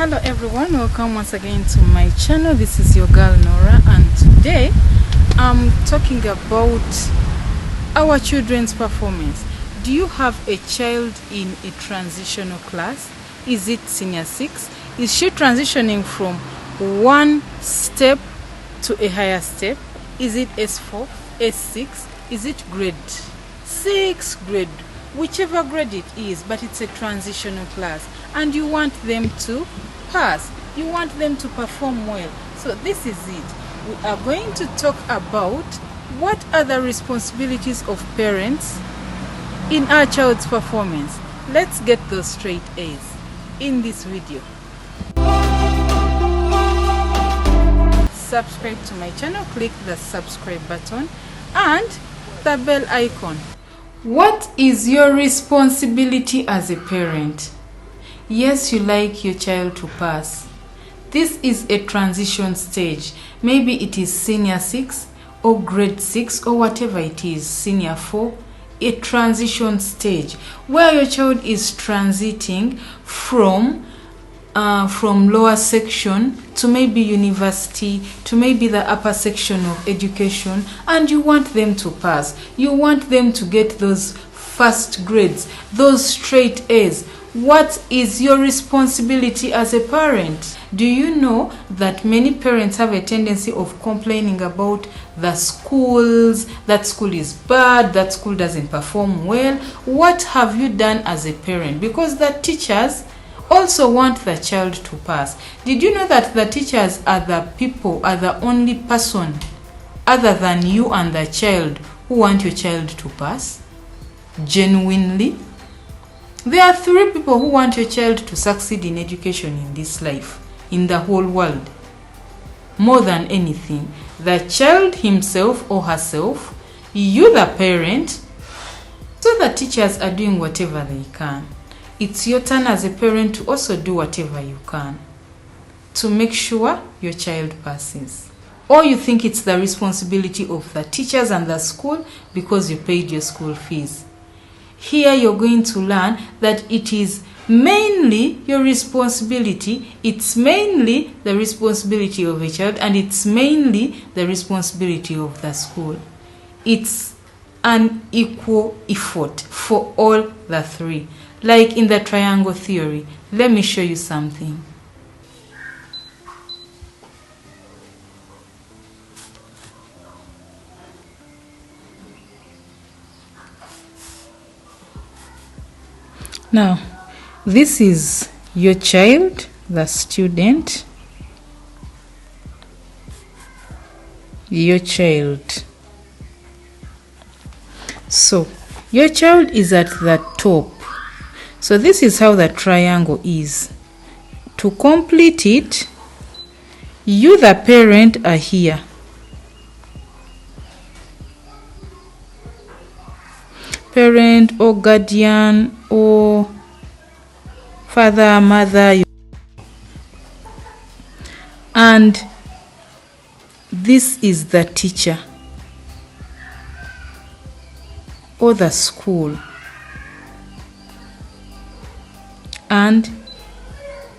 Hello everyone, welcome once again to my channel. This is your girl Nora, and today I'm talking about our children's performance. Do you have a child in a transitional class? Is it senior 6? Is she transitioning from one step to a higher step? Is it S4, S6? Is it grade 6, grade, whichever grade it is, but it's a transitional class and you want them to pass, you want them to perform well. So this is it. We are going to talk about what are the responsibilities of parents in our child's performance. Let's get those straight A's in this video. Subscribe to my channel, click the subscribe button and the bell icon. What is your responsibility as a parent? Yes, you like your child to pass. This is a transition stage. Maybe it is senior 6 or grade 6 or whatever it is, senior 4, a transition stage where your child is transiting from lower section to maybe university, to maybe the upper section of education, and you want them to pass. You want them to get those first grades, those straight A's. What is your responsibility as a parent? Do you know that many parents have a tendency of complaining about the schools? That school is bad, that school doesn't perform well. What have you done as a parent? Because the teachers also want the child to pass. Did you know that the teachers are the people, are the only person other than you and the child who want your child to pass? Genuinely? There are 3 people who want your child to succeed in education in this life, in the whole world. More than anything, the child himself or herself, you the parent. So the teachers are doing whatever they can. It's your turn as a parent to also do whatever you can to make sure your child passes. Or you think it's the responsibility of the teachers and the school because you paid your school fees. Here you're going to learn that it is mainly your responsibility, it's mainly the responsibility of a child, and it's mainly the responsibility of the school. It's an equal effort for all the 3. Like in the triangle theory. Let me show you something. Now, this is your child, the student, your child. So, your child is at the top. So this is how the triangle is. To complete it, you the parent are here. Parent or guardian or father, mother. And this is the teacher or the school. And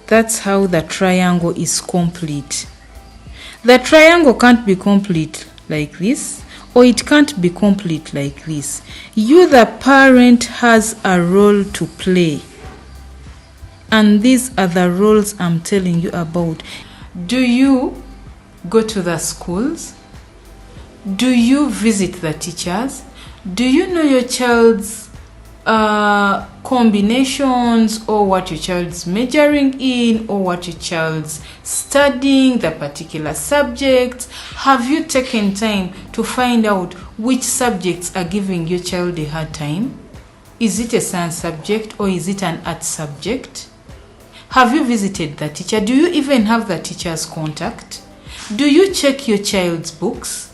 that's how the triangle is complete. The triangle can't be complete like this, or it can't be complete like this. You, the parent, has a role to play. And these are the roles I'm telling you about. Do you go to the schools? Do you visit the teachers? Do you know your child's combinations, or what your child's majoring in, or what your child's studying, the particular subjects? Have you taken time to find out which subjects are giving your child a hard time? Is it a science subject or is it an art subject? Have you visited the teacher? Do you even have the teacher's contact? Do you check your child's books?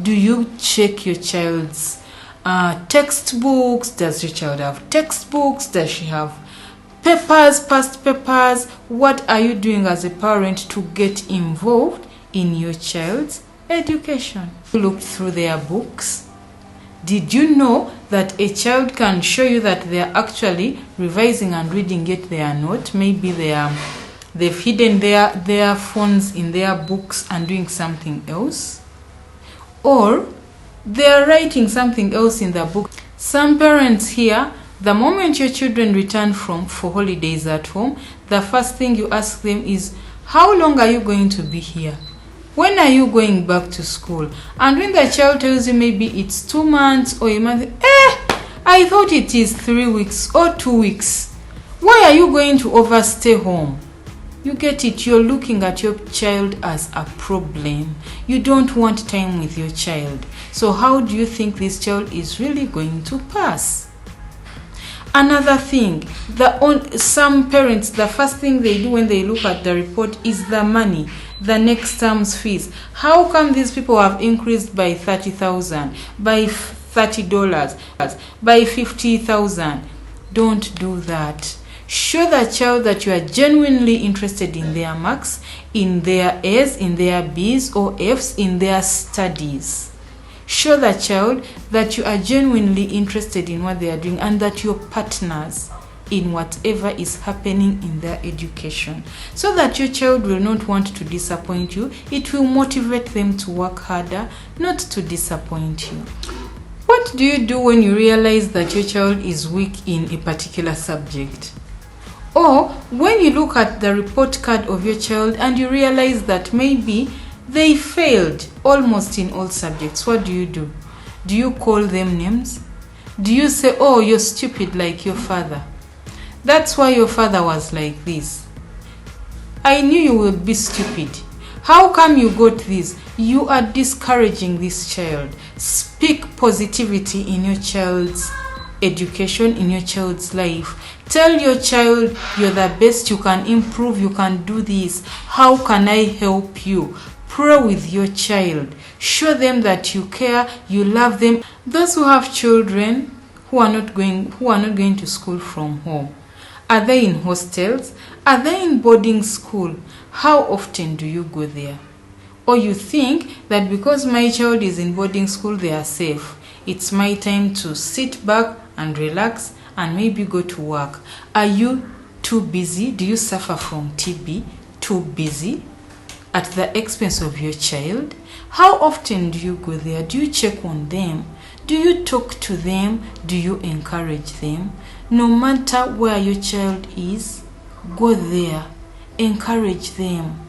Do you check your child's textbooks? Does your child have textbooks? Does she have papers, past papers? What are you doing as a parent to get involved in your child's education? You looked through their books. Did you know that a child can show you that they are actually revising and reading it they are not? Maybe they are they've hidden their phones in their books and doing something else, or they're writing something else in the book. Some parents here, the moment your children return for holidays at home, the first thing you ask them is, how long are you going to be here? When are you going back to school? And when the child tells you maybe it's 2 months or a month, I thought it is 3 weeks or 2 weeks. Why are you going to overstay home? You get it, you're looking at your child as a problem. You don't want time with your child. So how do you think this child is really going to pass? Another thing, some parents, the first thing they do when they look at the report is the money, the next term's fees. How come these people have increased by 30,000, by $30, by 50,000? Don't do that. Show the child that you are genuinely interested in their marks, in their A's, in their B's or F's, in their studies. Show the child that you are genuinely interested in what they are doing and that you're partners in whatever is happening in their education, so that your child will not want to disappoint you. It will motivate them to work harder, not to disappoint you. What do you do when you realize that your child is weak in a particular subject? Or when you look at the report card of your child and you realize that maybe they failed almost in all subjects, what do? Do you call them names? Do you say, oh, you're stupid like your father? That's why your father was like this. I knew you would be stupid. How come you got this? You are discouraging this child. Speak positivity in your child's education, in your child's life. Tell your child you're the best, you can improve, you can do this. How can I help you? Pray with your child. Show them that you care, you love them. Those who have children who are not going to school from home, are they in hostels? Are they in boarding school? How often do you go there? Or you think that because my child is in boarding school, they are safe. It's my time to sit back and relax and maybe go to work. Are you too busy? Do you suffer from TB? Too busy? At the expense of your child? How often do you go there? Do you check on them? Do you talk to them? Do you encourage them? No matter where your child is, go there. Encourage them.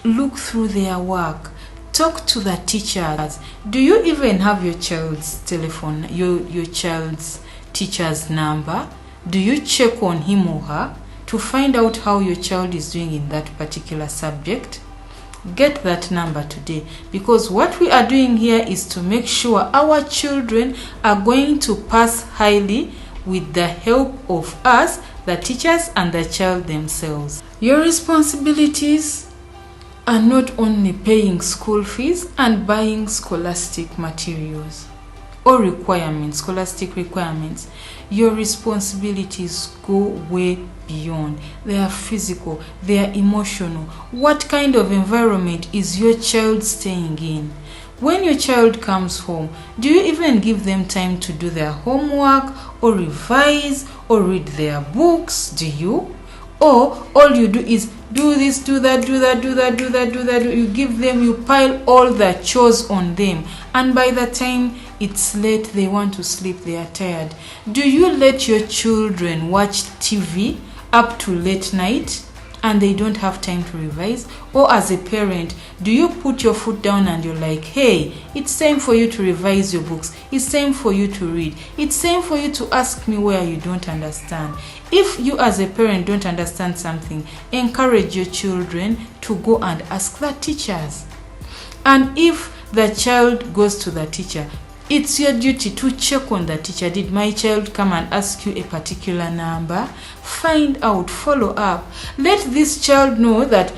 Look through their work. Talk to the teachers. Do you even have your child's telephone, your child's teacher's number? Do you check on him or her to find out how your child is doing in that particular subject? Get that number today, because what we are doing here is to make sure our children are going to pass highly with the help of us, the teachers, and the child themselves. Your responsibilities are not only paying school fees and buying scholastic materials or requirements, scholastic requirements. Your responsibilities go way beyond. They are physical, they are emotional. What kind of environment is your child staying in? When your child comes home, do you even give them time to do their homework or revise or read their books? Do you? Or all you do is do this, do that, do that, do that, do that, do that. You give them, you pile all the chores on them. And by the time it's late, they want to sleep, they are tired. Do you let your children watch TV up to late night and they don't have time to revise? Or as a parent, do you put your foot down and you're like, hey, it's time for you to revise your books. It's time for you to read. It's time for you to ask me where you don't understand. If you as a parent don't understand something, encourage your children to go and ask the teachers. And if the child goes to the teacher, it's your duty to check on the teacher. Did my child come and ask you a particular number? Find out, follow up. Let this child know that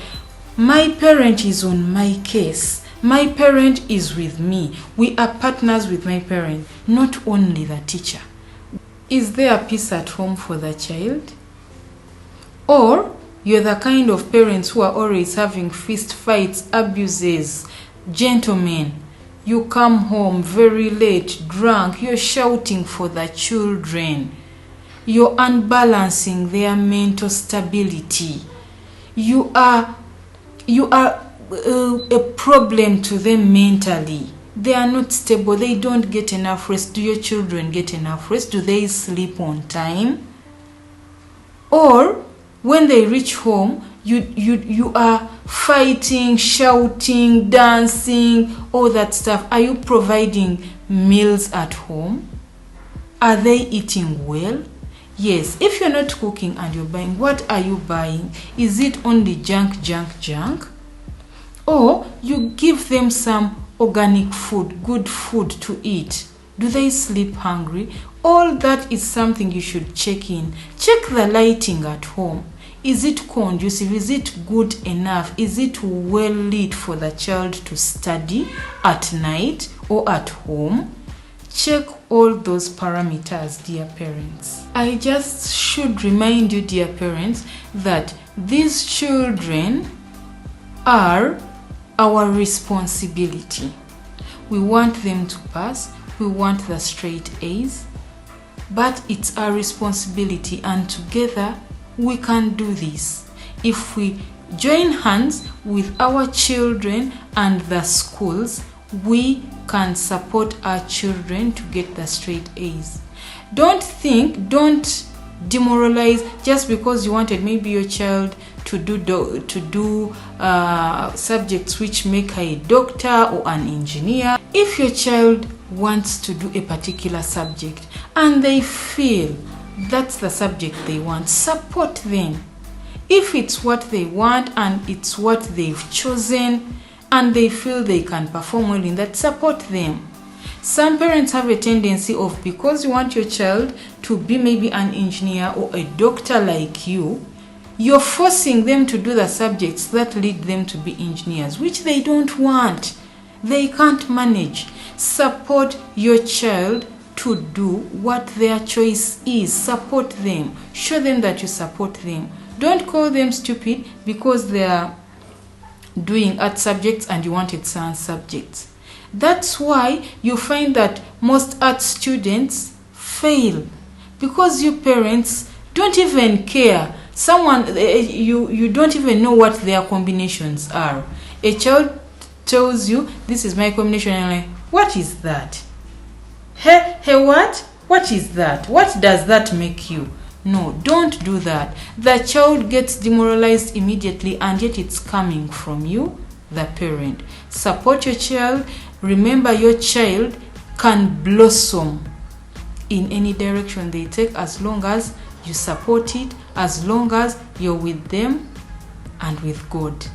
my parent is on my case. My parent is with me. We are partners with my parent, not only the teacher. Is there peace at home for the child? Or you're the kind of parents who are always having fist fights, abuses, gentlemen. You come home very late, drunk, you're shouting for the children. You're unbalancing their mental stability. you are a problem to them mentally. They are not stable. They don't get enough rest. Do your children get enough rest? Do they sleep on time? Or when they reach home, you are fighting, shouting, dancing, all that stuff. Are you providing meals at home? Are they eating well? Yes. If you're not cooking and you're buying, what are you buying? Is it only junk? Or you give them some organic food, good food to eat. Do they sleep hungry? All that is something you should check in. Check the lighting at home. Is it conducive? Is it good enough? Is it well lit for the child to study at night or at home? Check all those parameters, dear parents. I just should remind you, dear parents, that these children are our responsibility. We want them to pass. We want the straight A's. But it's our responsibility, and together we can do this. If we join hands with our children and the schools, we can support our children to get the straight A's. Don't demoralize just because you wanted maybe your child to do subjects which make her a doctor or an engineer. If your child wants to do a particular subject and they feel that's the subject they want, support them. If it's what they want and it's what they've chosen and they feel they can perform well in that, support them. Some parents have a tendency of, because you want your child to be maybe an engineer or a doctor like you're forcing them to do the subjects that lead them to be engineers, which they don't want. They can't manage. Support your child to do what their choice is. Support them. Show them that you support them. Don't call them stupid because they are doing art subjects and you wanted science subjects. That's why you find that most art students fail, because you parents don't even care. You don't even know what their combinations are. A child tells you, this is my combination, and you're like, what is that? Hey, what is that? What does that make you? No, don't do that. The child gets demoralized immediately, and yet it's coming from you, the parent. Support your child. Remember, your child can blossom in any direction they take, as long as you support it, as long as you're with them and with God.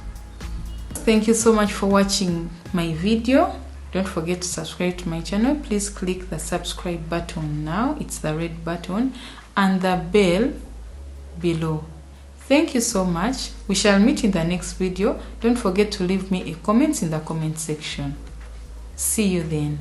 Thank you so much for watching my video. Don't forget to subscribe to my channel. Please click the subscribe button now. It's the red button, and the bell below. Thank you so much. We shall meet in the next video. Don't forget to leave me a comment in the comment section. See you then.